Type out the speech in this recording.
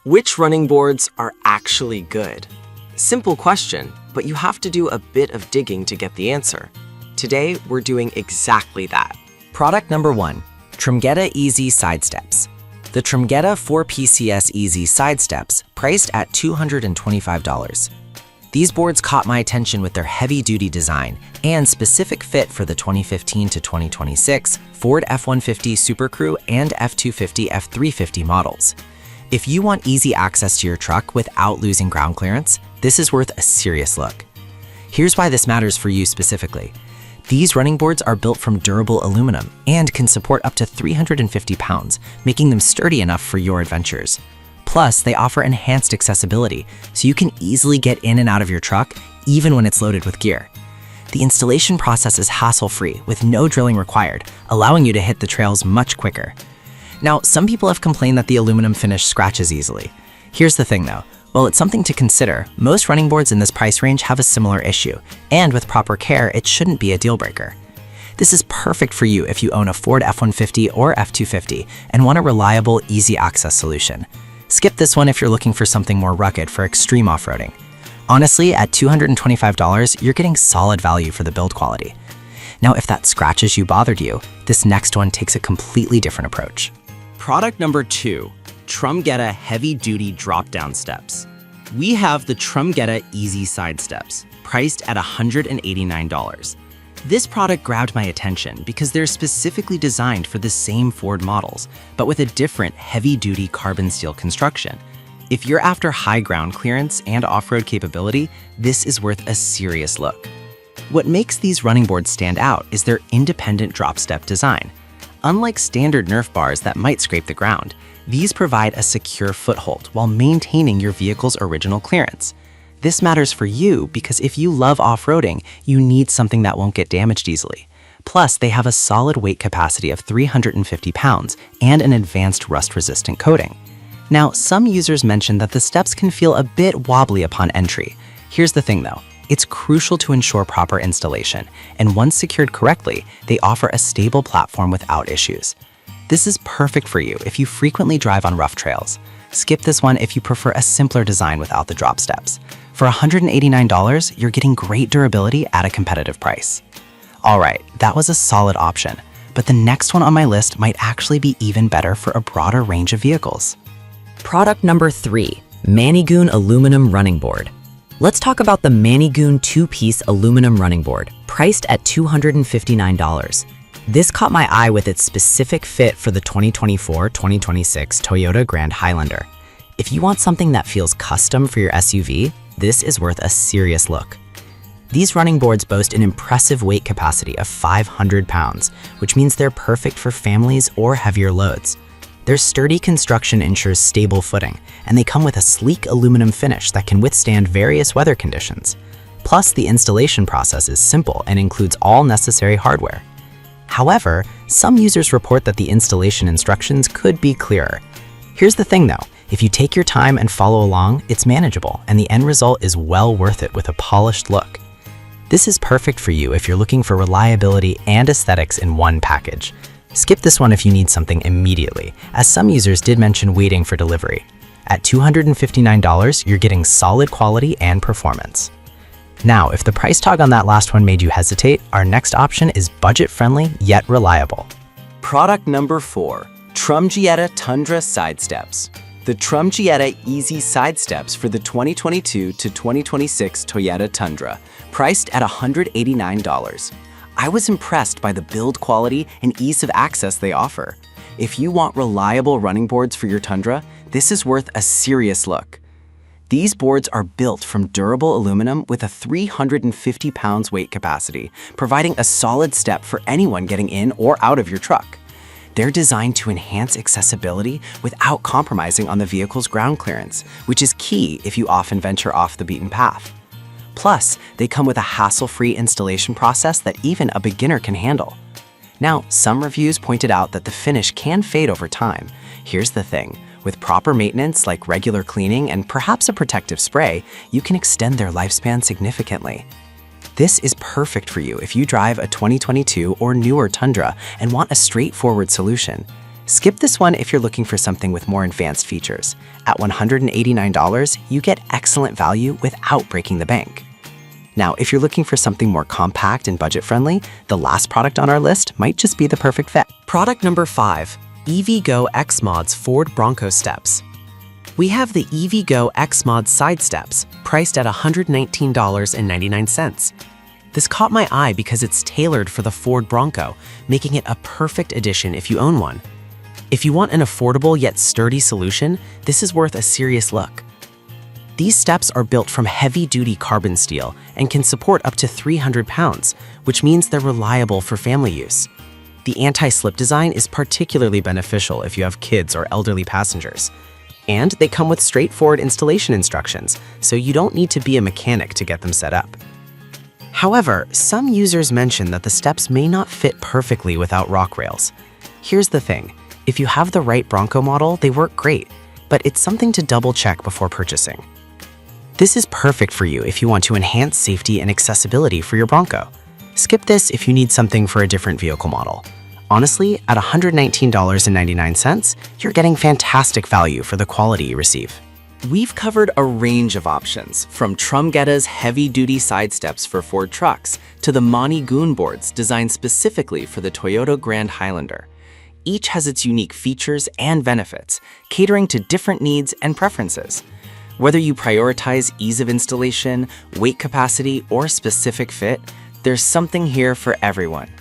Which running boards are actually good? Simple question, but you have to do a bit of digging to get the answer. Today, we're doing exactly that. Product number 1, Trumgetta Easy Side Steps. The Trumgetta 4PCS Easy Side Steps, priced at $225. These boards caught my attention with their heavy-duty design and specific fit for the 2015 to 2026 Ford F-150 Super Crew and F-250 F-350 models. If you want easy access to your truck without losing ground clearance, this is worth a serious look. Here's why this matters for you specifically. These running boards are built from durable aluminum and can support up to 350 pounds, making them sturdy enough for your adventures. Plus, they offer enhanced accessibility, so you can easily get in and out of your truck, even when it's loaded with gear. The installation process is hassle-free, with no drilling required, allowing you to hit the trails much quicker. Now, some people have complained that the aluminum finish scratches easily. Here's the thing though, while it's something to consider, most running boards in this price range have a similar issue, and with proper care, it shouldn't be a deal breaker. This is perfect for you if you own a Ford F-150 or F-250 and want a reliable, easy access solution. Skip this one if you're looking for something more rugged for extreme off-roading. Honestly, at $225, you're getting solid value for the build quality. Now, if that scratch issue bothered you, this next one takes a completely different approach. Product number 2, Trumgetta Heavy-Duty Drop-Down Steps. We have the Trumgetta Easy Side Steps, priced at $189. This product grabbed my attention because they're specifically designed for the same Ford models, but with a different heavy-duty carbon steel construction. If you're after high ground clearance and off-road capability, this is worth a serious look. What makes these running boards stand out is their independent drop-step design. Unlike standard nerf bars that might scrape the ground, these provide a secure foothold while maintaining your vehicle's original clearance. This matters for you because if you love off-roading, you need something that won't get damaged easily. Plus, they have a solid weight capacity of 350 pounds and an advanced rust-resistant coating. Now, some users mentioned that the steps can feel a bit wobbly upon entry. Here's the thing though. It's crucial to ensure proper installation, and once secured correctly, they offer a stable platform without issues. This is perfect for you if you frequently drive on rough trails. Skip this one if you prefer a simpler design without the drop steps. For $189, you're getting great durability at a competitive price. Alright, that was a solid option, but the next one on my list might actually be even better for a broader range of vehicles. Product number 3, Manigoon Aluminum Running Board. Let's talk about the Manigoon 2-piece aluminum running board, priced at $259. This caught my eye with its specific fit for the 2024-2026 Toyota Grand Highlander. If you want something that feels custom for your SUV, this is worth a serious look. These running boards boast an impressive weight capacity of 500 pounds, which means they're perfect for families or heavier loads. Their sturdy construction ensures stable footing, and they come with a sleek aluminum finish that can withstand various weather conditions. Plus, the installation process is simple and includes all necessary hardware. However, some users report that the installation instructions could be clearer. Here's the thing though, if you take your time and follow along, it's manageable, and the end result is well worth it with a polished look. This is perfect for you if you're looking for reliability and aesthetics in one package. Skip this one if you need something immediately, as some users did mention waiting for delivery. At $259, you're getting solid quality and performance. Now, if the price tag on that last one made you hesitate, our next option is budget-friendly yet reliable. Product number 4, Trumgetta Tundra Side Steps. The Trumgetta Easy Side Steps for the 2022 to 2026 Toyota Tundra, priced at $189. I was impressed by the build quality and ease of access they offer. If you want reliable running boards for your Tundra, this is worth a serious look. These boards are built from durable aluminum with a 350 pounds weight capacity, providing a solid step for anyone getting in or out of your truck. They're designed to enhance accessibility without compromising on the vehicle's ground clearance, which is key if you often venture off the beaten path. Plus, they come with a hassle-free installation process that even a beginner can handle. Now, some reviews pointed out that the finish can fade over time. Here's the thing. With proper maintenance like regular cleaning and perhaps a protective spray, you can extend their lifespan significantly. This is perfect for you if you drive a 2022 or newer Tundra and want a straightforward solution. Skip this one if you're looking for something with more advanced features. At $189, you get excellent value without breaking the bank. Now, if you're looking for something more compact and budget-friendly, the last product on our list might just be the perfect fit. Product number 5, EVgo X-Mod's Ford Bronco Steps. We have the EVgo X-Mod side steps, priced at $119.99. This caught my eye because it's tailored for the Ford Bronco, making it a perfect addition if you own one. If you want an affordable yet sturdy solution, this is worth a serious look. These steps are built from heavy-duty carbon steel and can support up to 300 pounds, which means they're reliable for family use. The anti-slip design is particularly beneficial if you have kids or elderly passengers. And they come with straightforward installation instructions, so you don't need to be a mechanic to get them set up. However, some users mention that the steps may not fit perfectly without rock rails. Here's the thing. If you have the right Bronco model, they work great, but it's something to double-check before purchasing. This is perfect for you if you want to enhance safety and accessibility for your Bronco. Skip this if you need something for a different vehicle model. Honestly, at $119.99, you're getting fantastic value for the quality you receive. We've covered a range of options, from Trumgetta's heavy-duty side steps for Ford trucks to the Monty Goon boards designed specifically for the Toyota Grand Highlander. Each has its unique features and benefits, catering to different needs and preferences. Whether you prioritize ease of installation, weight capacity, or specific fit, there's something here for everyone.